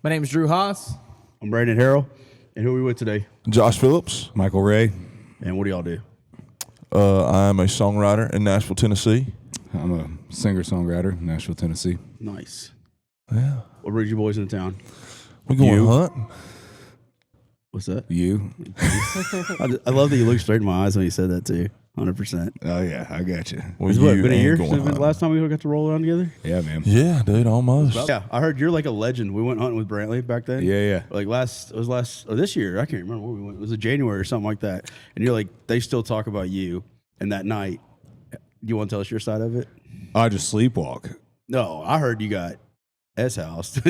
My name is Drew Haas. I'm Brandon Harrell. And who are we with today? Josh Phillips. Michael Ray. And what do y'all do? I'm a songwriter in Nashville, Tennessee. I'm a singer-songwriter in Nashville, Tennessee. Nice. Yeah. What brings you boys into town? We going You. hunting. What's that? You? I love that you looked straight in my eyes when you said that too. 100%. Oh, yeah, I got you. Well, It's what, you been a ain't year going since the hunting. last time we got to roll around together? Yeah, man. Yeah, dude, almost. Yeah, I heard you're like a legend. We went hunting with Brantley back then. Yeah. Like this year. I can't remember when we went. Was it January or something like that? And you're like, they still talk about you. And that night, do you want to tell us your side of it? I just sleepwalk. No, I heard you got S-housed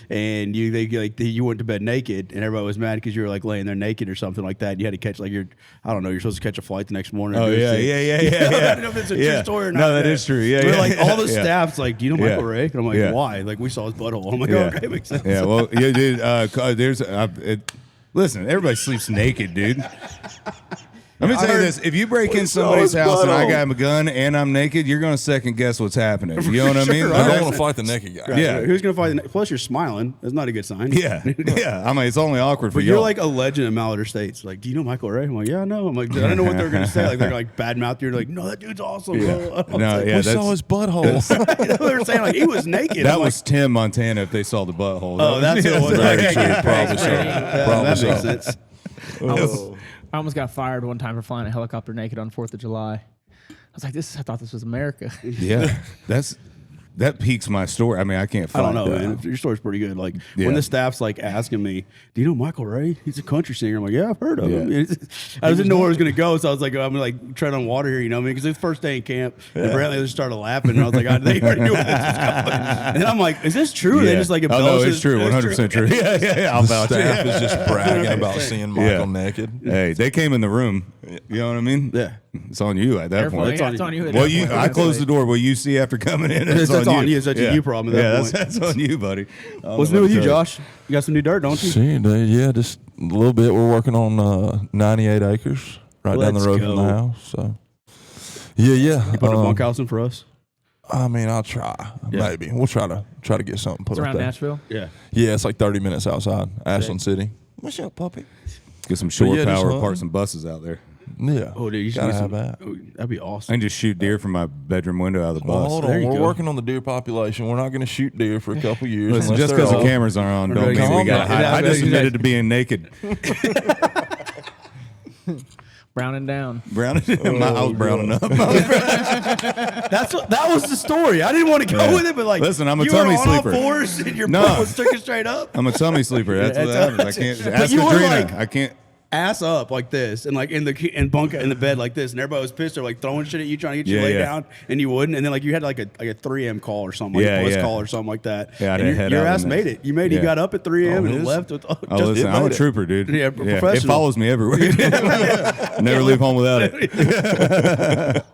and you went to bed naked and everybody was mad because you were like laying there naked or something like that. You had to catch you're supposed to catch a flight the next morning. Oh, yeah. I don't know if it's a true story or not. No, that is true. Yeah, We're yeah. like, all the Yeah. staff's like, do you know Michael Yeah. Ray? And I'm like, Yeah. why? Like, we saw his butthole. I'm like, Yeah. oh, okay, makes sense. Yeah, well, yeah, dude. Listen, everybody sleeps naked, dude. Let me tell you this: if you break in somebody's house and I got a gun and I'm naked, you're going to second guess what's happening. You know what I mean? Sure, I right. don't want to fight the naked guy. Right. Yeah. Who's going to fight? Plus, you're smiling. That's not a good sign. Yeah. I mean, it's only awkward for But you. you're like a legend in Malader States. Like, do you know Michael Ray? I'm like, yeah, I know. I'm like, I don't know what they're going to say. Like, they're like badmouth you. Like, no, that dude's awesome. Yeah. Bro. No, yeah, We saw his butthole. They were saying like he was naked. that I'm was Tim Montana if they saw the butthole. Oh, that's what it was. Very Okay, true. okay, Probably okay. so. Yeah, Probably that so. makes sense. I almost got fired one time for flying a helicopter naked on 4th of July. I was like, I thought this was America. Yeah, that piques my story. I mean, I can't I don't find know, that. man. Your story's pretty good. Like Yeah. when the staff's like asking me, "Do you know Michael Ray? He's a country singer." I'm like, "Yeah, I've heard of him." Yeah. I didn't know where I was gonna go, so I was like, "I'm like tread on water here," you know what I mean? Because it's first day in camp, and Brantley just started laughing, and I was like, "They already knew where this was going." And then I'm like, "Is this true?" They just like oh, no, embellish it's it. true, 100% true. Yeah. I'll The vouch. staff Yeah. is just bragging about seeing Michael Yeah. naked. Hey, they came in the room. You know what I mean? Yeah. It's on you at that Careful, point. yeah, it's on you. at Well, that point. I closed the door. What you see after coming in, That's it's on you. It's such a Yeah. you problem at that Yeah, point. that's on you, buddy. I don't What's know new with what you, to tell Josh? You got some new dirt, don't you? See, dude, yeah, just a little bit. We're working on 98 acres right down the Let's road from the go. house. So, yeah. You put a bunkhouse in for us? I mean, I'll try. Yeah. Maybe we'll try to get something put It's up around there. Nashville. Yeah. Yeah, it's like 30 minutes outside Ashland City. What's up, puppy? Get some shore yeah, just power, hunting. park some buses out there. Yeah. Oh, dude, you should gotta get have some. that. Oh, that'd be I awesome. can just shoot deer from my bedroom window out of the Well, bus. hold There on. you We're go. working on the deer population. We're not going to shoot deer for a couple years. Listen, unless just they're because the old. cameras aren't on, don't Okay, mean we calm got to down. hide. I just admitted to being naked. Browning down. Brown, I was browning up. That was the story. I didn't want to go Yeah. with it, but like, Listen, I'm a you tummy were on sleeper. all fours and your No. butt was sticking straight up. I'm a tummy sleeper. That's what Yeah, happens. I can't but ask you were Adrena. like- I can't. Ass up like this, and like in the bed like this, and everybody was pissed. They're like throwing shit at you, trying to get you Yeah, laid yeah. down, and you wouldn't. And then like you had like a 3 a.m. call or something, like Yeah, a bus yeah. call or something like that. Yeah, I and didn't head your out ass on made that. it. You made it. Yeah. You got up at 3 a.m. and his? left with. Oh, listen, I'm a trooper, dude. Yeah, It professional. follows me everywhere. Never leave home without it.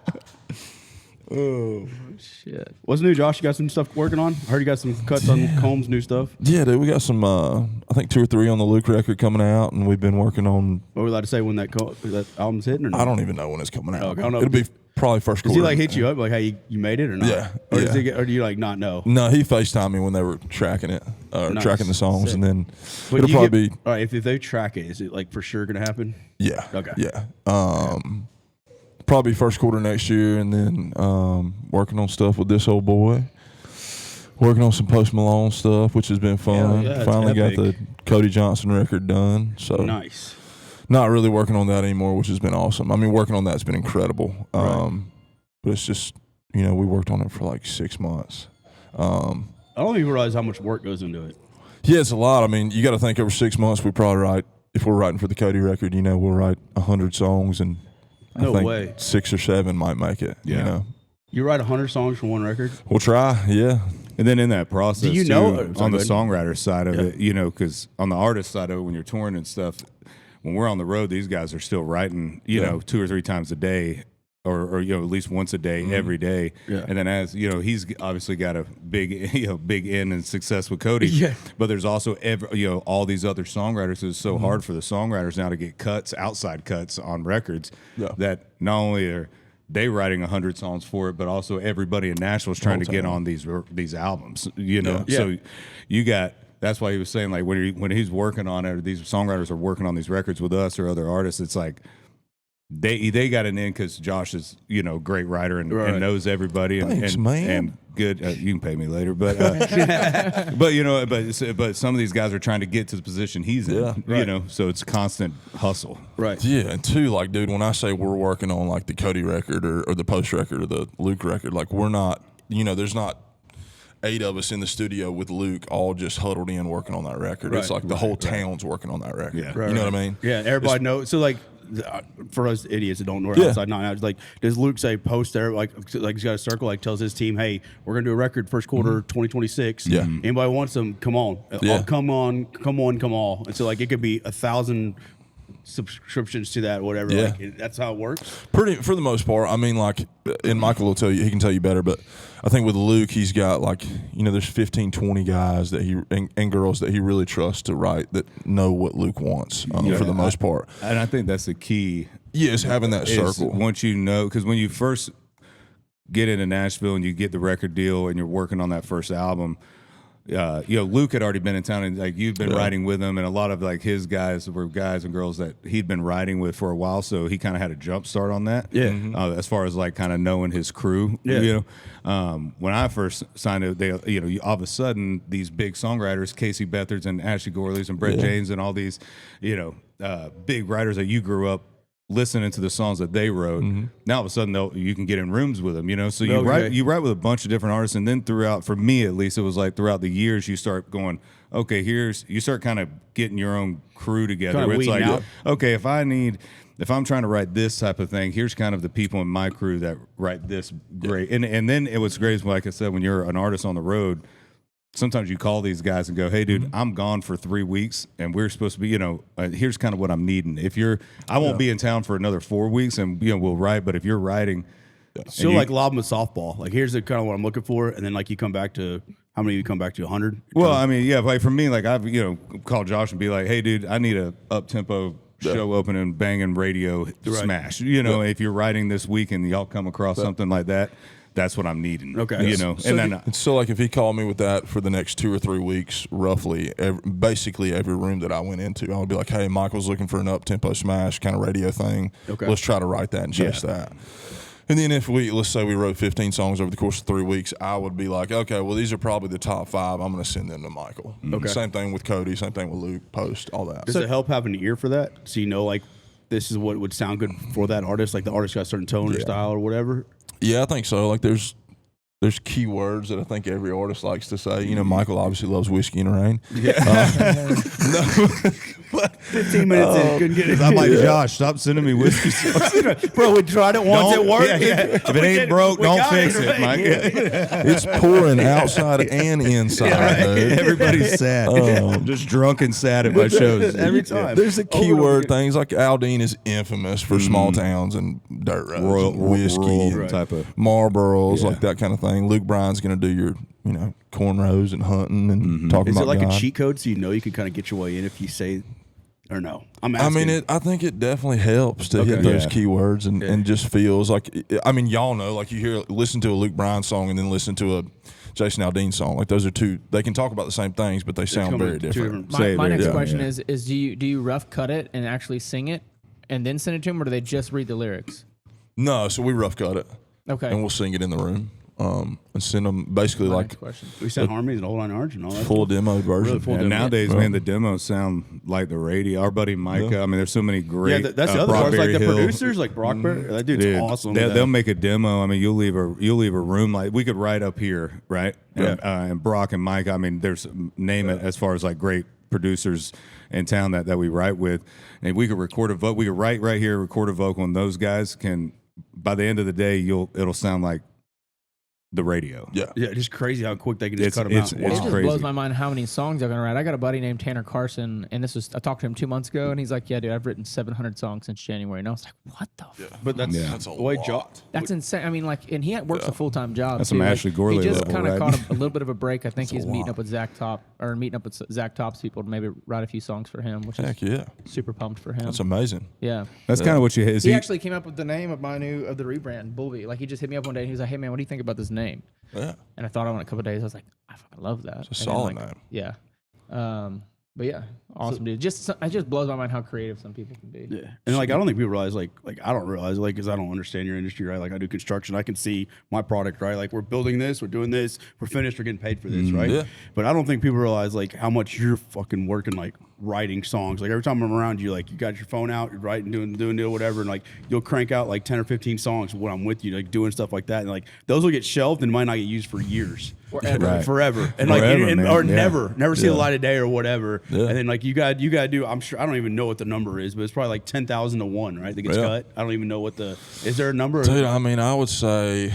Oh, Shit. what's new, Josh? You got some stuff working on? I heard you got some cuts on Combs' new stuff. Yeah, dude, we got some, I think 2 or 3 on the Luke record coming out, and we've been working on, Are we allowed to say when that album's hitting or not? I don't even know when it's coming out. Okay, I don't know. It'll be probably first Does quarter. he like hit you up like, hey, you made it or not? Yeah, Or, yeah. or do you like not know? No, he FaceTimed me when they were tracking it, Nice. tracking the songs, Sick. and then But it'll you probably get- all right. If they track it, is it like for sure gonna happen? yeah, Okay. yeah. Probably first quarter next year, and then working on stuff with this old boy. Working on some Post Malone stuff, which has been fun. yeah, it's Finally got epic. the Cody Johnson record done, so Nice. not really working on that anymore, which has been awesome. I mean, working on that's been incredible. But it's just, we worked on it for like 6 months. I don't even realize how much work goes into it. Yeah, it's a lot. I mean, you got to think over 6 months, we probably write, if we're writing for the Cody record, we'll write 100 songs, and No I think way. 6 or 7 might make it. Yeah. You write 100 songs for one record? We'll try, yeah. And then in that process, Do you too, know- on sorry, the go ahead. songwriter side of it, because on the artist side of it, when you're touring and stuff, when we're on the road, these guys are still writing, 2 or 3 times a day, or at least once a day, every day. Yeah. And then as he's obviously got a big big end and success with Cody. Yeah. But there's also all these other songwriters. It's so hard for the songwriters now to get cuts, outside cuts on records. Yeah. That not only are they writing 100 songs for it, but also everybody in Nashville is trying to get on these albums. Yeah. So you got that's why he was saying like when he's working on it, or these songwriters are working on these records with us or other artists, it's like they got an in because Josh is great writer and knows everybody Thanks, and man. and good. You can pay me later, but but some of these guys are trying to get to the position he's in. So it's constant hustle. Right. Yeah, and two, like, dude, when I say we're working on like the Cody record or the Post record or the Luke record, like we're not, there's not 8 of us in the studio with Luke all just huddled in working on that record. It's like the whole town's working on that record. Yeah. You know what I mean? Yeah, everybody knows. So like, for us idiots that don't know outside nine hours, like, does Luke say post there like he's got a circle, like tells his team, hey, we're gonna do a record first quarter 2026. Yeah. Anybody wants them? Come on. Yeah. Come all. And so like it could be 1,000 subscriptions to that, whatever. Yeah. Like, that's how it works. Pretty for the most part. I mean, like, and Michael will tell you, he can tell you better, but I think with Luke, he's got like, there's 15, 20 guys that he and girls that he really trusts to write that know what Luke wants for the most part. And I think that's the key. Yeah, it's having that circle. Once because when you first get into Nashville and you get the record deal and you're working on that first album, Luke had already been in town and like you've been writing with him, and a lot of like his guys were guys and girls that he'd been writing with for a while, so he kind of had a jump start on that. As far as like kind of knowing his crew. When I first signed it, they all of a sudden these big songwriters, Casey Beathard's and Ashley Gorley's and Brett James and all these big writers that you grew up listening to the songs that they wrote. Now all of a sudden you can get in rooms with them, so you write with a bunch of different artists, and then throughout, for me at least, it was like throughout the years you start going, okay, you start kind of getting your own crew together. Kinda Where it's like, weeding out. okay, if I'm trying to write this type of thing, here's kind of the people in my crew that write this great. And then it was great, like I said, when you're an artist on the road, sometimes you call these guys and go, hey, dude, I'm gone for 3 weeks, and we're supposed to be, here's kind of what I'm needing. I won't be in town for another 4 weeks, and we'll write. But if you're writing, So like lob them a softball. Like, here's the kind of what I'm looking for, and then like you come back to how many? You come back to 100. Well, I mean, yeah, like for me, like I've called Josh and be like, hey, dude, I need a up tempo show opening, banging radio smash. If you're writing this week and y'all come across something like that, that's what I'm needing. Okay. So and then so like if he called me with that for the next 2 or 3 weeks, roughly, basically every room that I went into, I would be like, hey, Michael's looking for an up-tempo smash kind of radio thing. Okay. Let's try to write that and chase that. And then let's say we wrote 15 songs over the course of 3 weeks, I would be like, okay, well, these are probably the top 5. I'm going to send them to Michael. Okay. Same thing with Cody, same thing with Luke, Post, all that. Does it help having an ear for that? So like this is what would sound good for that artist. Like the artist got a certain tone or style or whatever. Yeah, I think so. Like there's key words that I think every artist likes to say. Michael obviously loves Whiskey in the Rain. Yeah. 15 minutes in, couldn't get it. I'm like, Josh, stop sending me whiskey. Bro, we tried it once. It worked. If it ain't broke, don't fix it, Mike. It's pouring outside and inside. Dude. Everybody's sad. Just drunk and sad at my shows. Every time. There's the keyword things like Aldine is infamous for small towns and dirt roads, whiskey, rural type of Marlboros, like that kind of thing. Luke Bryan's going to do your, cornrows and hunting and talking Is about it like God. a cheat code so you can kind of get your way in if you say, or no? I'm asking. I think it definitely helps to hit those keywords and just feels like, y'all know, like listen to a Luke Bryan song and then listen to a Jason Aldean song. Like those are two, they can talk about the same things, but they sound very different. My next question is do you rough cut it and actually sing it and then send it to them, or do they just read the lyrics? No, so we rough cut it. Okay. And we'll sing it in the room. And send them basically like we sent harmonies and whole line orange and all that. full demo version. Really full And nowadays, man, the demos sound like the radio. Our buddy Micah, I mean, there's so many great. Yeah, that's the other part. Like the Hill. producers, like Brockberry, that dude's awesome. They'll make a demo. I mean, you'll leave a room like we could write up here, right? And Brock and Mike. I mean, there's name it as far as like great producers in town that we write with, and we could record a vocal. We could write right here, record a vocal, and those guys can. By the end of the day, it'll sound like the radio. Yeah, just crazy how quick they can just cut them out. It just blows my mind how many songs they're gonna write. I got a buddy named Tanner Carson, and I talked to him 2 months ago, and he's like, "Yeah, dude, I've written 700 songs since January." And I was like, "What the?" But that's a lot. That's insane. I mean, like, and he works a full time job. That's too. some Like, Ashley Gorley He just level, kind of right? caught a little bit of a break. I think he's meeting up with Zach Top's people to maybe write a few songs for him, which Heck is yeah, super pumped for him. that's amazing. Yeah, That's kind of what you. he actually came up with the name of the rebrand, Bulby. Like, he just hit me up one day and he was like, "Hey man, what do you think about this name?" Yeah, And I thought on it a couple of days. I was like, "I fucking love that." it's a solid name. Yeah. But yeah, awesome, dude. It just blows my mind how creative some people can be. Yeah, and like I don't think people realize like I don't realize like because I don't understand your industry, right? Like I do construction, I can see my product, right? Like we're building this, we're doing this, we're finished, we're getting paid for this, right? Yeah. But I don't think people realize like how much you're fucking working like writing songs. Like every time I'm around you, like you got your phone out, you're writing, doing whatever, and like you'll crank out like 10 or 15 songs when I'm with you, like doing stuff like that, and like those will get shelved and might not get used for years. Forever. Right. Forever, and Forever, like man. or Yeah. never see the light of day or whatever. Yeah. And then like you got to do. I'm sure I don't even know what the number is, but it's probably like 10,000 to 1, right? That gets Yeah. cut. I don't even know what the is there a number? Dude, I mean, I would say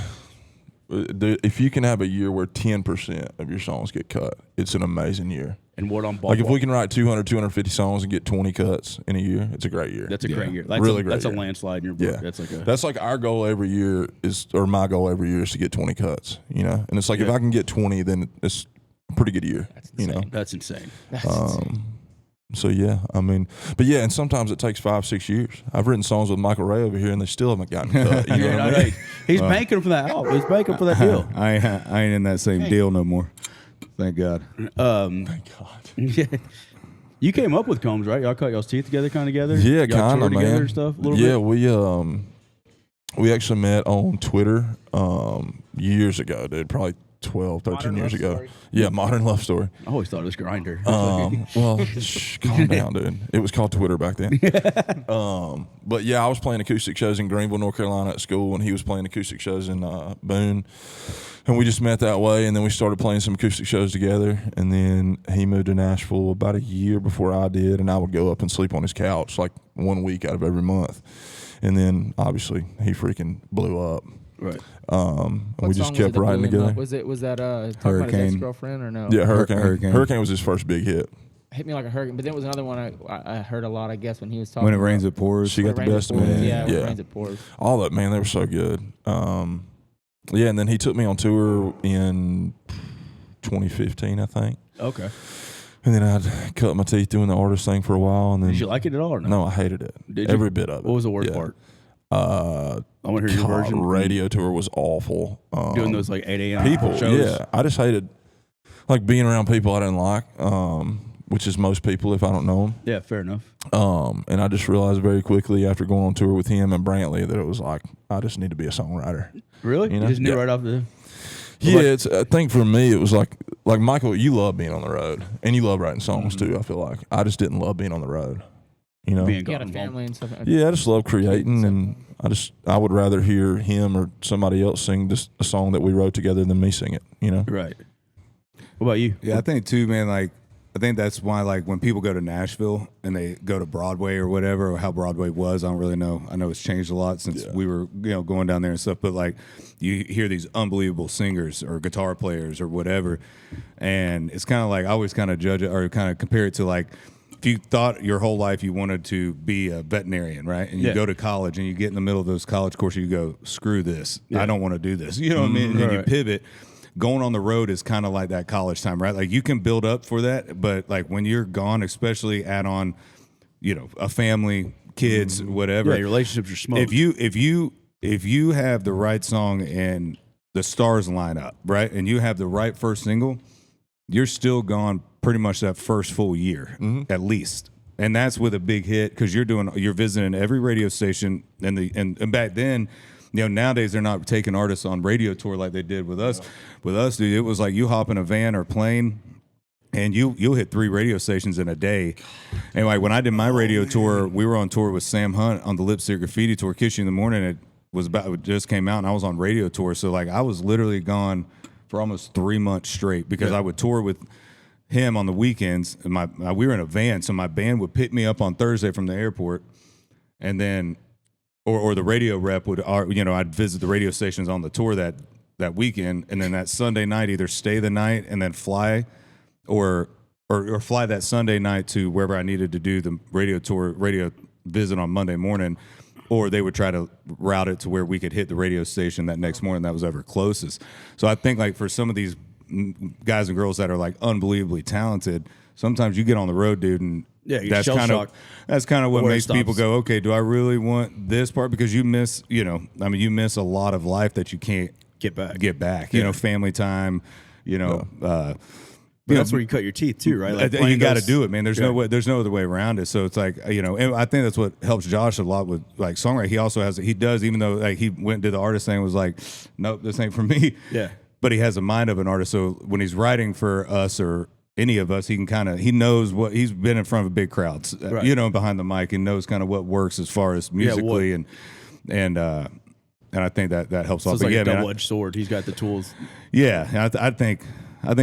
if you can have a year where 10% of your songs get cut, it's an amazing year. And what I'm Like if we can write 200, 250 songs and get 20 cuts in a year, it's a great year. that's a great year. That's Really a, great That's year. a landslide in your book. Yeah, That's like our goal every year or my goal every year is to get 20 cuts. You know, and it's like if I can get 20, then it's a pretty good year. That's you know, insane. that's insane. That's insane. so yeah, I mean, but yeah, and sometimes it takes 5-6 years. I've written songs with Michael Ray over here, and they still haven't gotten cut. You know what I mean? He's banking for that album. He's banking for that deal. I ain't in that same deal no more. Thank God. Thank God. Yeah. You came up with Combs, right? Y'all cut y'all's teeth together, kind of together. Yeah, Y'all kind of, toured together man. and stuff. A little Yeah, bit. we actually met on Twitter years ago, dude. Probably 12, 13 Modern years Love ago. Story. Yeah, Modern Love Story. I always thought it was Grinder. Well, calm down, dude. It was called Twitter back then. But yeah, I was playing acoustic shows in Greenville, North Carolina at school, and he was playing acoustic shows in Boone. And we just met that way, and then we started playing some acoustic shows together. And then he moved to Nashville about a year before I did, and I would go up and sleep on his couch like 1 week out of every month. And then obviously he freaking blew up. Right. And What we song just was it kept that writing blew him together. up? Was that talking about his Hurricane. ex-girlfriend or no? Yeah, Hurricane. Hurricane. Hurricane was his first big hit. Hit me like a hurricane. But then was another one I heard a lot, I guess, when he was talking. When it about- rains, it pours. She got the When it best of rains, it pours. me. Yeah, when it rains, it pours. All that, man, they were so good. Yeah, and then he took me on tour in 2015, I think. Okay. And then I'd cut my teeth doing the artist thing for a while, and then Did you like it at all or no? no, I hated it. Did you? Every bit of it. What was the worst Yeah. part? I want to hear your version. Radio tour was awful. Doing those like 8 a.m. people, shows. yeah. I just hated like being around people I didn't like, which is most people if I don't know them. Yeah, fair enough. And I just realized very quickly after going on tour with him and Brantley that it was like I just need to be a songwriter. Really? You know? just knew Yeah. right off the. Yeah, Like- it's. I think for me, it was like Michael. You love being on the road, and you love writing songs too. I feel like I just didn't love being on the road. You know, Being You got a gone. family and stuff. yeah, I just love creating, and I would rather hear him or somebody else sing just a song that we wrote together than me sing it. You know, Right. What about you? Yeah, I think too, man. Like, I think that's why, like, when people go to Nashville and they go to Broadway or whatever, or how Broadway was, I don't really know. I know it's changed a lot since we were, going down there and stuff. But like, you hear these unbelievable singers or guitar players or whatever, and it's kind of like I always kind of judge it or kind of compare it to like. If you thought your whole life you wanted to be a veterinarian, right? And you Yeah. go to college and you get in the middle of those college courses, you go, screw this. I don't want to do this. You know what I mean? And then you Right. pivot. Going on the road is kind of like that college time, right? Like you can build up for that, but like when you're gone, especially add on, a family, kids, whatever. Yeah, your relationships are smoked. If you have the right song and the stars line up, right? And you have the right first single, you're still gone pretty much that first full year, at least. And that's with a big hit because you're visiting every radio station and back then, nowadays they're not taking artists on radio tour like they did with us. With us, dude, it was like you hop in a van or plane and you'll hit 3 radio stations in a day. And like when I did my radio tour, we were on tour with Sam Hunt on the Lipstick Graffiti tour, Kiss You in the Morning. It just came out and I was on radio tour. So like I was literally gone for almost 3 months straight because I would tour with him on the weekends. And we were in a van, so my band would pick me up on Thursday from the airport, and then, or the radio rep would, I'd visit the radio stations on the tour that weekend, and then that Sunday night either stay the night and then fly, or fly that Sunday night to wherever I needed to do the radio visit on Monday morning, or they would try to route it to where we could hit the radio station that next morning that was ever closest. So I think like for some of these guys and girls that are like unbelievably talented, sometimes you get on the road, dude, and you're shell-shocked. that's kind of what Where it makes people stops. go, okay, do I really want this part? Because you miss, you miss a lot of life that you can't Get back. family time, But that's where you cut your teeth too, right? Like you got to those- do it, man. There's no way. There's no other way around it. So it's like, and I think that's what helps Josh a lot with like songwriting. He also has, he does, even though like he went to the artist thing, was like, nope, this ain't for me. Yeah. But he has a mind of an artist. So when he's writing for us or any of us, he can he knows what, he's been in front of big crowds, Right. behind the mic, and knows kind of what works as far as musically and I think that helps. So out. it's But like a man, double-edged sword. He's got the tools. yeah, I think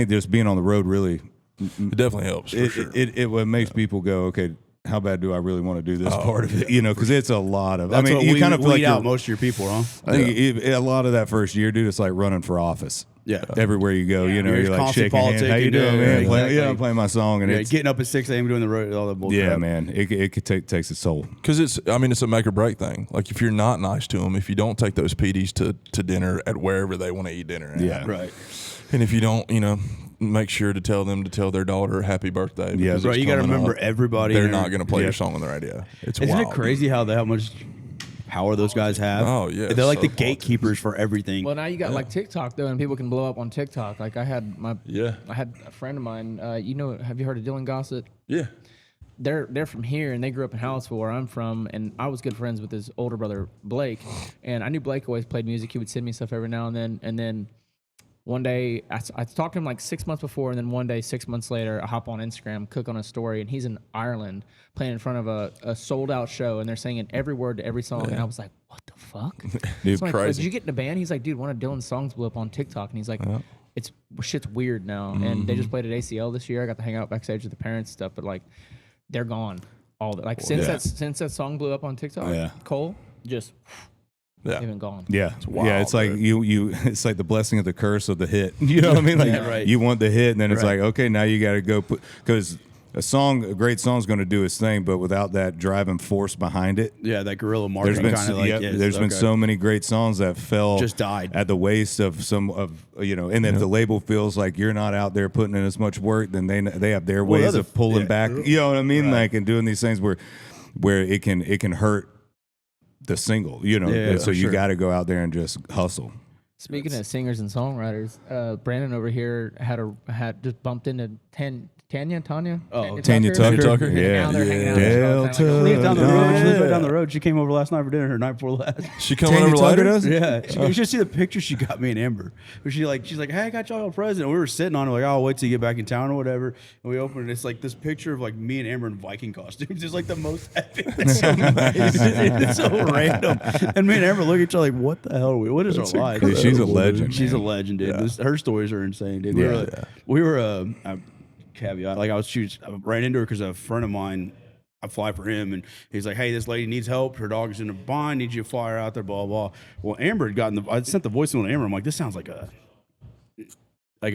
just being on the road really, It definitely helps for sure. it makes people go, okay, how bad do I really want to do this part of it? Because it's a lot of. That's I mean, what you kind of feel weed like out most of your people, huh? I think a lot of that first year, dude, it's like running for office. Yeah. Everywhere you go, You're you're like constant shaking hands. How you politicking, doing, man? yeah, Playing, exactly. I'm playing my song, and Yeah, it's getting up at 6 a.m. doing the road, all that bullshit. yeah, man. It could takes its toll. Because it's a make or break thing. Like if you're not nice to them, if you don't take those PDs to dinner at wherever they want to eat dinner at, Yeah. Right. and if you don't, make sure to tell them to tell their daughter happy birthday. Yeah, because Right. it's You got to coming remember up. everybody. They're in not there. going to play Yeah. your song on the radio. It's Isn't wild. it crazy how much power those guys have? Oh, yeah, They're like so the gatekeepers for everything. Well, now you got like TikTok though, and people can blow up on TikTok. Like I had Yeah. a friend of mine. Have you heard of Dylan Gossett? Yeah. They're from here, and they grew up in Hallettsville, where I'm from. And I was good friends with his older brother Blake, and I knew Blake always played music. He would send me stuff every now and then. And then one day I talked to him like 6 months before, and then one day 6 months later, I hop on Instagram, click on a story, and he's in Ireland playing in front of a sold out show, and they're singing every word to every song. And I was like, what the fuck? Dude, So I'm like, crazy. did you get in a band? He's like, dude, one of Dylan's songs blew up on TikTok, and he's like, it's shit's weird now. And they just played at ACL this year. I got to hang out backstage with the parents and stuff, but like, they're gone. All that, like since that song blew up on TikTok, Yeah. Cole just Yeah. even gone. Yeah, wild, yeah. It's like dude. you. It's like the blessing of the curse of the hit. You know what I mean? Like Yeah, right. you want the hit, and then it's Right. like, okay, now you got to go put, because a great song's going to do its thing, but without that driving force behind it, yeah, that guerrilla there's marketing been kind of like. Yeah, there's been okay. so many great songs that fell Just died. at the waist of some of and if the label feels like you're not out there putting in as much work, then they have their ways other- of pulling yeah. back. You know what I mean? Right. Like and doing these things where it can hurt the single. Yeah, and so you sure. got to go out there and just hustle. Speaking of singers and songwriters, Brandon over here had just bumped into Tanya. Oh, Tanya Tucker? And Yeah. now they're hanging out. Delta. It's kinda like a Lives down the road. She lives right Yeah. down the road. She came over last night for dinner. Her night before last. She coming Tanya over Tucker later? does? Yeah, you should see the picture she got me and Amber. Where she's like, hey, I got y'all a present. We were sitting on it, like, oh, I'll wait till you get back in town or whatever. And we opened it. It's like this picture of like me and Amber in Viking costumes. It's like the most epic. It's so, it's so random. And me and Amber look at each other like, what the hell are we? What is our life? Dude, she's a legend. She's a man. legend, dude. Yeah. Her stories are insane, dude. Yeah. We were caveat, like I ran into her because a friend of mine, I fly for him, and he's like, hey, this lady needs help. Her dog is in a bind. Need you to fly her out there, blah, blah. Well, Amber had gotten I sent the voice to Amber. I'm like, this sounds like a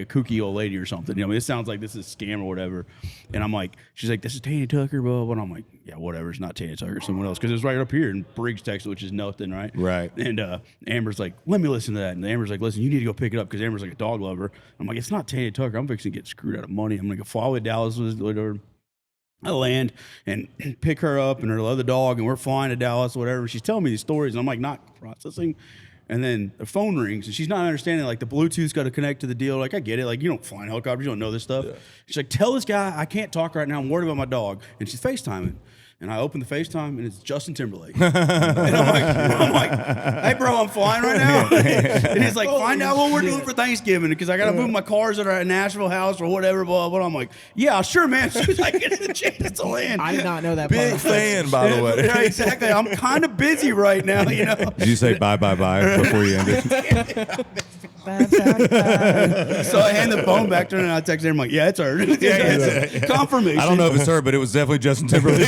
kooky old lady or something. You know, I mean, it sounds like this is a scam or whatever. And I'm like, she's like, this is Tanya Tucker, blah, blah. And I'm like, yeah, whatever. It's not Tanya Tucker, it's someone else. Because it's right up here in Briggs, Texas, which is nothing, right? Right. And Amber's like, let me listen to that. And Amber's like, listen, you need to go pick it up because Amber's like a dog lover. I'm like, it's not Tanya Tucker. I'm fixing to get screwed out of money. I'm going to go fly with Dallas with whatever. I land and pick her up and her other dog, and we're flying to Dallas, whatever. She's telling me these stories, and I'm like, not processing. And then the phone rings, and she's not understanding, like, the Bluetooth's got to connect to the deal. Like, I get it. Like, you don't fly in helicopters. You don't know this stuff. Yeah. She's like, tell this guy I can't talk right now. I'm worried about my dog. And she's FaceTiming. And I open the FaceTime, and it's Justin Timberlake. And I'm like, hey, bro, I'm flying right now. And he's like, find out what we're doing for Thanksgiving because I got to move my cars that are at Nashville house or whatever, blah, blah. I'm like, yeah, sure, man. She's like, it's a chance to land. I did not know that. Big part. fan, by the way. Yeah, exactly. I'm kind of busy right now, you know. Did you say bye before you ended? So I hand the phone back to her and I text her. I'm like, yeah, it's her. It's confirmation. I don't know if it's her, but it was definitely Justin Timberlake.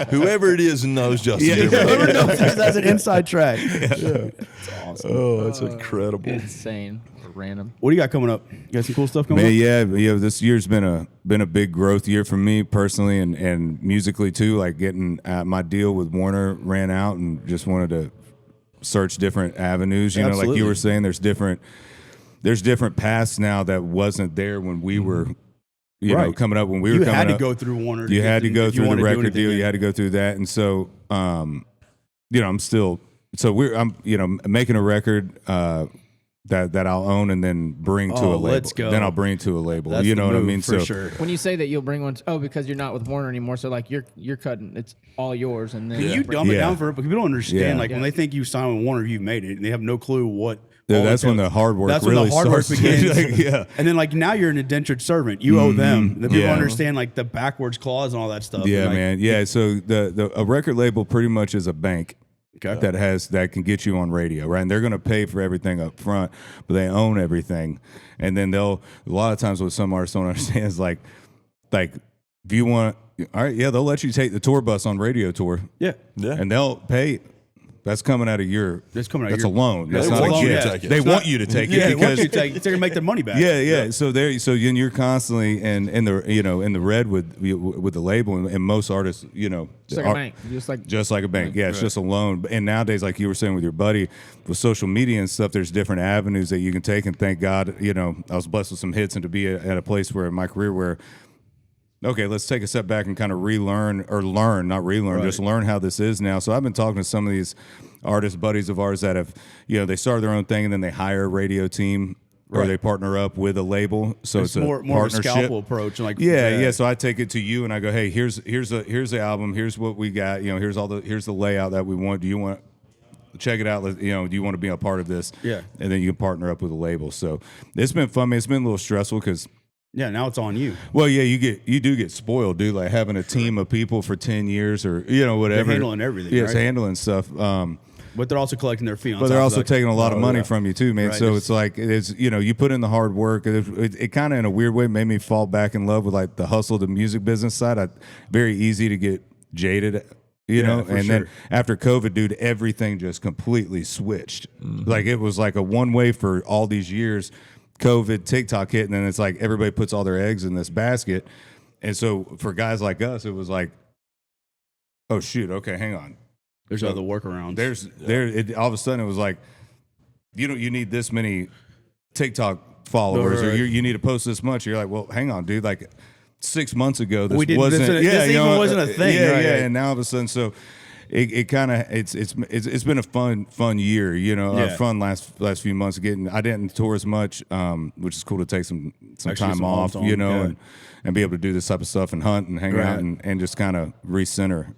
Whoever it is knows Justin Yeah, Timberlake. whoever knows this, that's an inside track. It's awesome. Oh, that's incredible. Insane. Random. What do you got coming up? You got some cool stuff coming Man, up? yeah. This year's been a big growth year for me personally and musically too. Like getting my deal with Warner ran out and just wanted to search different avenues. You know, like Absolutely. you were saying, there's different paths now that wasn't there when we were, you know, Right. coming up when we were You coming had to up. go through Warner. You had to go if you through the wanted to do record anything, deal. yeah. You had to go through that, and so, I'm still. So I'm making a record. that I'll own and then bring to a label. Let's go. Then I'll bring to a label. That's You the know what I move mean? for So sure. When you say that you'll bring one, because you're not with Warner anymore, so like you're cutting, it's all yours, and then You dumb it Yeah. down for it, but people don't understand. Yeah. Like when they think you sign with Warner, you've made it, and they have no clue what. Yeah, all that's it when does. the hard work That's really when the hard work starts. begins. Like, yeah. And then like now you're an indentured servant. You owe them. The people Yeah. understand like the backwards clause and all that stuff. Yeah, And, like, man. Yeah, so a record label pretty much is a bank. Okay. That can get you on radio, right? And they're going to pay for everything up front, but they own everything. And then a lot of times what some artists don't understand is like if you want, all right, yeah, they'll let you take the tour bus on radio tour. Yeah. Yeah. And they'll pay. That's coming out of your. That's coming out of That's your- a loan. That's They not want a you to gift. take it. They It's want you to take Yeah, it because they're gonna make their money back. yeah. So then you're constantly in the red with the label, and most artists, just like a bank, just like a bank. Yeah, it's just a loan. And nowadays, like you were saying with your buddy, with social media and stuff, there's different avenues that you can take. And thank God, I was blessed with some hits and to be at a place where in my career where, okay, let's take a step back and kind of just learn how this is now. So I've been talking to some of these artist buddies of ours that have, they started their own thing and then they hire a radio team. Or Right. they partner up with a label, so it's a more of a partnership. scalpel approach. And like Yeah. So I take it to you and I go, hey, here's the album. Here's what we got. Here's the layout that we want. Do you want check it out? Do you want to be a part of this? Yeah. And then you can partner up with a label. So it's been fun. Man. It's been a little stressful because. Yeah, now it's on you. Well, yeah, you do get spoiled, dude. Like having a team of people for 10 years or whatever. They're handling everything. Yeah, it's right? handling stuff. But they're also collecting their fee on But top they're of also that. taking a lot of money yeah. from you too, man. Right, So there's- it's like you put in the hard work. It kind of in a weird way made me fall back in love with like the hustle, the music business side. Very easy to get jaded, know. for And then sure. after COVID, dude, everything just completely switched. Like it was like a one way for all these years. COVID, TikTok hit, and then it's like everybody puts all their eggs in this basket. And so for guys like us, it was like, oh shoot, okay, hang on. There's other workarounds. All of a sudden it was like, you need this many TikTok followers, or Right. you need to post this much. You're like, well, hang on, dude. Like 6 months ago, this We didn't- wasn't. this even wasn't a thing, Yeah, right? yeah. And now all of a sudden, so it kind of it's been a fun year. Yeah. Fun last few months. I didn't tour as much, which is cool to take some Actually, time some off. off time, yeah. And be able to do this type of stuff and hunt and hang Right. out and just kind of recenter.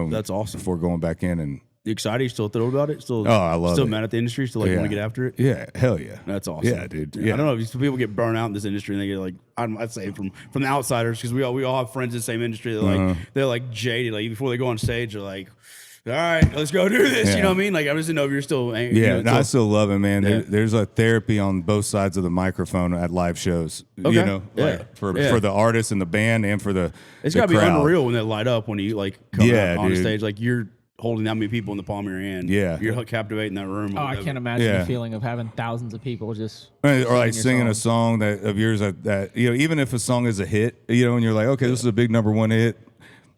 That's awesome. Before going back in and. You excited? You still thrilled about it? Still, I love Still it. mad at the industry? Still want to get after it? Yeah, hell yeah. That's awesome. Yeah, dude. Yeah. I don't know if people get burned out in this industry and they get like I'd say from the outsiders because we all have friends in the same industry. They're like jaded. Like before they go on stage, they're like, all right, let's go do this. Yeah. You know what I mean? Like I just didn't know if you're still. Yeah, I still love it, man. Yeah. There's a therapy on both sides of the microphone at live shows. Okay. Like, Yeah. for Yeah. the artist and the band and for the It's the got to be crowd. unreal when they light up when you like come Yeah, out on dude. stage like you're holding that many people in the palm of your hand. Yeah. You're captivating that room. Oh, I can't imagine Yeah. the feeling of having thousands of people just Or like your singing a song. song of yours that even if a song is a hit, and you're like, okay, this is a big number one hit.